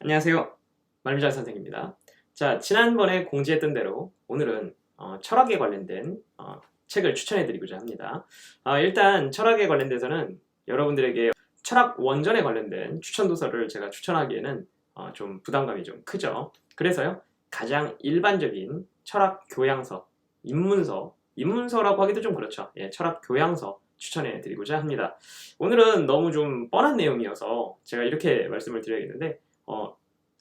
안녕하세요. 말미잘 선생입니다. 자, 지난번에 공지했던 대로 오늘은 철학에 관련된 책을 추천해 드리고자 합니다. 일단 철학에 관련돼서는 여러분들에게 철학 원전에 관련된 추천 도서를 제가 추천하기에는 좀 부담감이 좀 크죠. 그래서요, 가장 일반적인 철학 교양서, 입문서라고 하기도 좀 그렇죠. 예, 철학 교양서 추천해 드리고자 합니다. 오늘은 너무 좀 뻔한 내용이어서 제가 이렇게 말씀을 드려야겠는데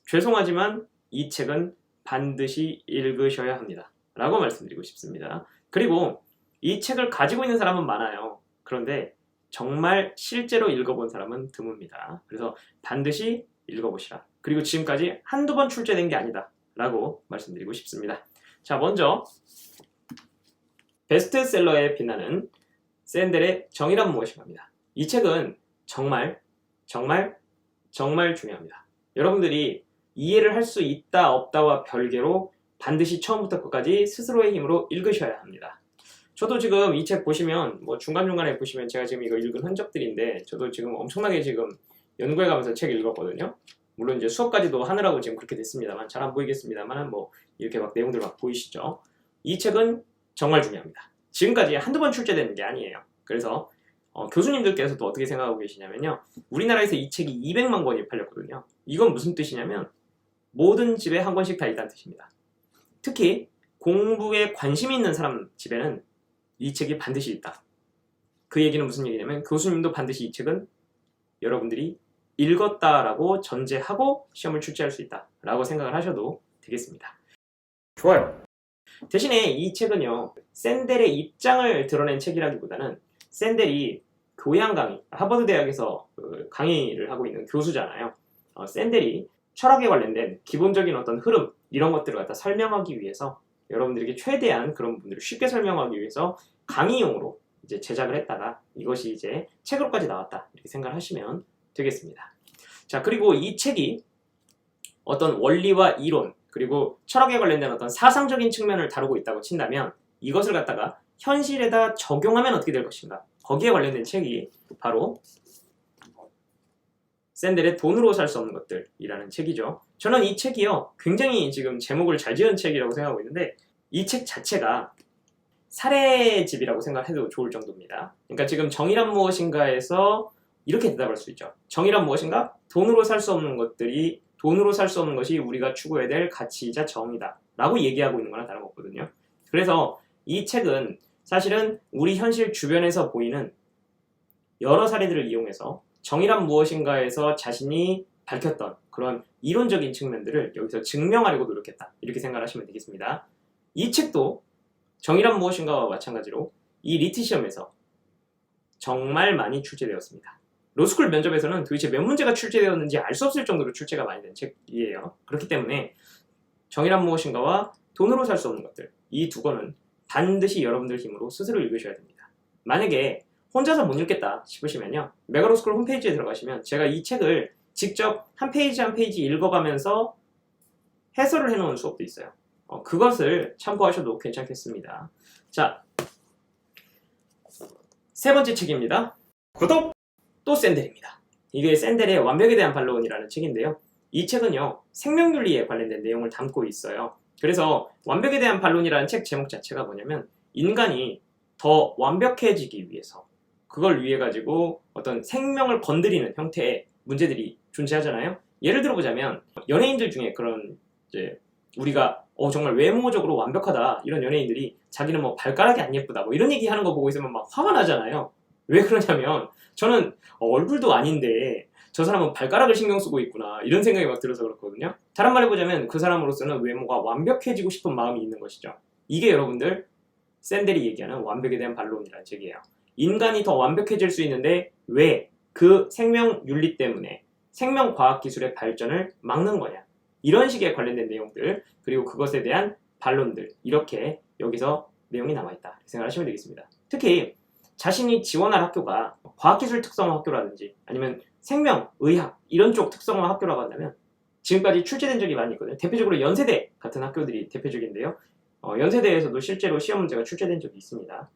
죄송하지만 이 책은 반드시 읽으셔야 합니다. 라고 말씀드리고 싶습니다. 그리고 이 책을 가지고 있는 사람은 많아요. 그런데 정말 실제로 읽어본 사람은 드뭅니다. 그래서 반드시 읽어보시라. 그리고 지금까지 한두 번 출제된 게 아니다. 라고 말씀드리고 싶습니다. 자, 먼저 베스트셀러에 빛나는 샌델의 정의란 무엇인가입니다. 이 책은 정말 중요합니다. 여러분들이 이해를 할 수 있다 없다와 별개로 반드시 처음부터 끝까지 스스로의 힘으로 읽으셔야 합니다. 저도 지금 이 책 보시면 중간중간에 보시면 제가 지금 이거 읽은 흔적들인데 저도 지금 엄청나게 지금 연구해 가면서 책 읽었거든요. 물론 이제 수업까지도 하느라고 지금 그렇게 됐습니다만 잘 안 보이겠습니다만 이렇게 막 내용들 막 보이시죠? 이 책은 정말 중요합니다. 지금까지 한두 번 출제되는 게 아니에요. 그래서 교수님들께서도 어떻게 생각하고 계시냐면요. 우리나라에서 이 책이 200만 권이 팔렸거든요. 이건 무슨 뜻이냐면 모든 집에 한 권씩 다 있다는 뜻입니다. 특히 공부에 관심이 있는 사람 집에는 이 책이 반드시 있다. 그 얘기는 무슨 얘기냐면 교수님도 반드시 이 책은 여러분들이 읽었다라고 전제하고 시험을 출제할 수 있다라고 생각을 하셔도 되겠습니다. 좋아요. 대신에 이 책은요. 샌델의 입장을 드러낸 책이라기보다는 샌델이 교양 강의, 하버드 대학에서 강의를 하고 있는 교수잖아요. 샌델이 철학에 관련된 기본적인 어떤 흐름 이런 것들을 갖다 설명하기 위해서 여러분들에게 최대한 그런 부분들을 쉽게 설명하기 위해서 강의용으로 이제 제작을 했다가 이것이 이제 책으로까지 나왔다 이렇게 생각을 하시면 되겠습니다. 자, 그리고 이 책이 어떤 원리와 이론 그리고 철학에 관련된 어떤 사상적인 측면을 다루고 있다고 친다면 이것을 갖다가 현실에다 적용하면 어떻게 될 것인가 거기에 관련된 책이 바로 샌델의 돈으로 살 수 없는 것들이라는 책이죠. 저는 이 책이요 굉장히 지금 제목을 잘 지은 책이라고 생각하고 있는데 이 책 자체가 사례집이라고 생각해도 좋을 정도입니다. 그러니까 지금 정의란 무엇인가에서 이렇게 대답할 수 있죠. 정의란 무엇인가? 돈으로 살 수 없는 것들이 돈으로 살 수 없는 것이 우리가 추구해야 될 가치이자 정의다 라고 얘기하고 있는 거나 다름없거든요. 그래서 이 책은 사실은 우리 현실 주변에서 보이는 여러 사례들을 이용해서 정의란 무엇인가에서 자신이 밝혔던 그런 이론적인 측면들을 여기서 증명하려고 노력했다. 이렇게 생각하시면 되겠습니다. 이 책도 정의란 무엇인가와 마찬가지로 이 리트 시험에서 정말 많이 출제되었습니다. 로스쿨 면접에서는 도대체 몇 문제가 출제되었는지 알 수 없을 정도로 출제가 많이 된 책이에요. 그렇기 때문에 정의란 무엇인가와 돈으로 살 수 없는 것들 이 두 권은 반드시 여러분들 힘으로 스스로 읽으셔야 됩니다. 만약에 혼자서 못 읽겠다 싶으시면요. 메가로스쿨 홈페이지에 들어가시면 제가 이 책을 직접 한 페이지 한 페이지 읽어가면서 해설을 해놓은 수업도 있어요. 그것을 참고하셔도 괜찮겠습니다. 자, 세 번째 책입니다. 구독! 또 샌델입니다. 이게 샌델의 완벽에 대한 반론이라는 책인데요. 이 책은요. 생명윤리에 관련된 내용을 담고 있어요. 그래서 완벽에 대한 반론이라는 책 제목 자체가 뭐냐면 인간이 더 완벽해지기 위해서 그걸 위해 가지고 어떤 생명을 건드리는 형태의 문제들이 존재하잖아요. 예를 들어보자면 연예인들 중에 그런 이제 우리가 정말 외모적으로 완벽하다 이런 연예인들이 자기는 발가락이 안 예쁘다 이런 얘기 하는 거 보고 있으면 막 화가 나잖아요. 왜 그러냐면 저는 얼굴도 아닌데 저 사람은 발가락을 신경 쓰고 있구나 이런 생각이 막 들어서 그렇거든요. 다른 말 해보자면 그 사람으로서는 외모가 완벽해지고 싶은 마음이 있는 것이죠. 이게 여러분들 샌델이 얘기하는 완벽에 대한 반론이라는 책이에요. 인간이 더 완벽해질 수 있는데 왜 그 생명 윤리 때문에 생명과학기술의 발전을 막는 거냐 이런 식의 관련된 내용들 그리고 그것에 대한 반론들 이렇게 여기서 내용이 남아있다 생각하시면 되겠습니다. 특히 자신이 지원할 학교가 과학기술 특성 학교라든지 아니면 생명의학 이런 쪽 특성 학교라고 한다면 지금까지 출제된 적이 많이 있거든요. 대표적으로 연세대 같은 학교들이 대표적인데요. 연세대에서도 실제로 시험 문제가 출제된 적이 있습니다.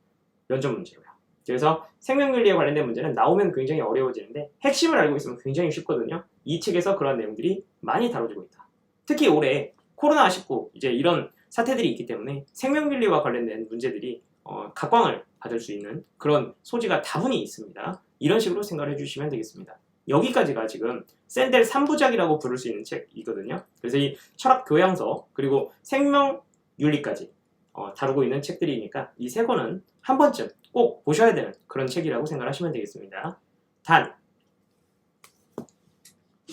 면접 문제로요. 그래서 생명윤리에 관련된 문제는 나오면 굉장히 어려워지는데 핵심을 알고 있으면 굉장히 쉽거든요. 이 책에서 그런 내용들이 많이 다뤄지고 있다. 특히 올해 코로나19 이제 이런 사태들이 있기 때문에 생명윤리와 관련된 문제들이 각광을 받을 수 있는 그런 소지가 다분히 있습니다. 이런 식으로 생각을 해주시면 되겠습니다. 여기까지가 지금 샌델 3부작이라고 부를 수 있는 책이거든요. 그래서 이 철학 교양서 그리고 생명윤리까지 다루고 있는 책들이니까 이 세 권은 한 번쯤 꼭 보셔야 되는 그런 책이라고 생각하시면 되겠습니다. 단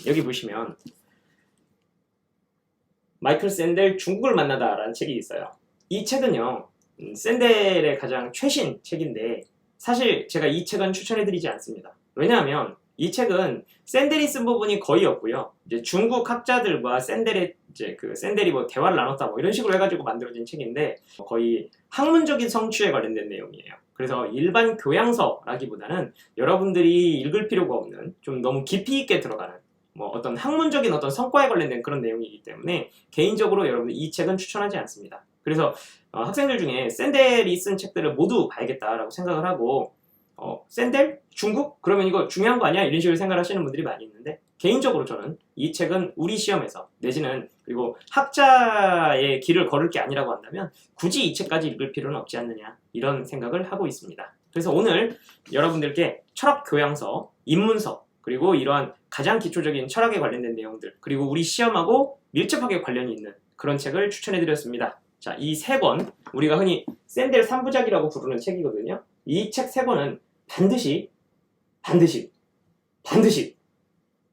여기 보시면 마이클 샌델 중국을 만나다 라는 책이 있어요. 이 책은요 샌델의 가장 최신 책인데 사실 제가 이 책은 추천해드리지 않습니다. 왜냐하면 이 책은 샌델이 쓴 부분이 거의 없고요. 이제 중국 학자들과 샌델의 이제 샌델이 뭐 대화를 나눴다 뭐 이런 식으로 해가지고 만들어진 책인데 거의 학문적인 성취에 관련된 내용이에요. 그래서 일반 교양서라기보다는 여러분들이 읽을 필요가 없는 좀 너무 깊이 있게 들어가는 뭐 어떤 학문적인 어떤 성과에 관련된 그런 내용이기 때문에 개인적으로 여러분들 이 책은 추천하지 않습니다. 그래서 학생들 중에 샌델이 쓴 책들을 모두 봐야겠다라고 생각을 하고 샌델? 중국? 그러면 이거 중요한 거 아니야? 이런 식으로 생각하시는 분들이 많이 있는데 개인적으로 저는 이 책은 우리 시험에서 내지는 그리고 학자의 길을 걸을 게 아니라고 한다면 굳이 이 책까지 읽을 필요는 없지 않느냐 이런 생각을 하고 있습니다. 그래서 오늘 여러분들께 철학 교양서, 입문서 그리고 이러한 가장 기초적인 철학에 관련된 내용들 그리고 우리 시험하고 밀접하게 관련이 있는 그런 책을 추천해드렸습니다. 자, 이 세 권 우리가 흔히 샌델 3부작이라고 부르는 책이거든요. 이 책 세 권은 반드시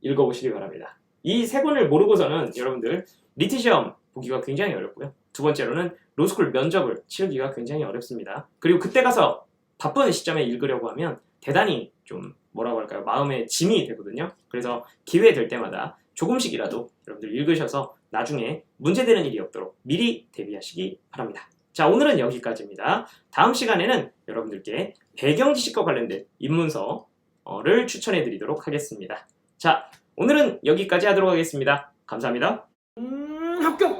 읽어보시기 바랍니다. 이 세 권을 모르고서는 여러분들 리트 시험 보기가 굉장히 어렵고요. 두 번째로는 로스쿨 면접을 치르기가 굉장히 어렵습니다. 그리고 그때 가서 바쁜 시점에 읽으려고 하면 대단히 좀 뭐라고 할까요? 마음의 짐이 되거든요. 그래서 기회 될 때마다 조금씩이라도 여러분들 읽으셔서 나중에 문제되는 일이 없도록 미리 대비하시기 바랍니다. 자, 오늘은 여기까지입니다. 다음 시간에는 여러분들께 배경 지식과 관련된 입문서를 추천해 드리도록 하겠습니다. 자, 오늘은 여기까지 하도록 하겠습니다. 감사합니다. 합격!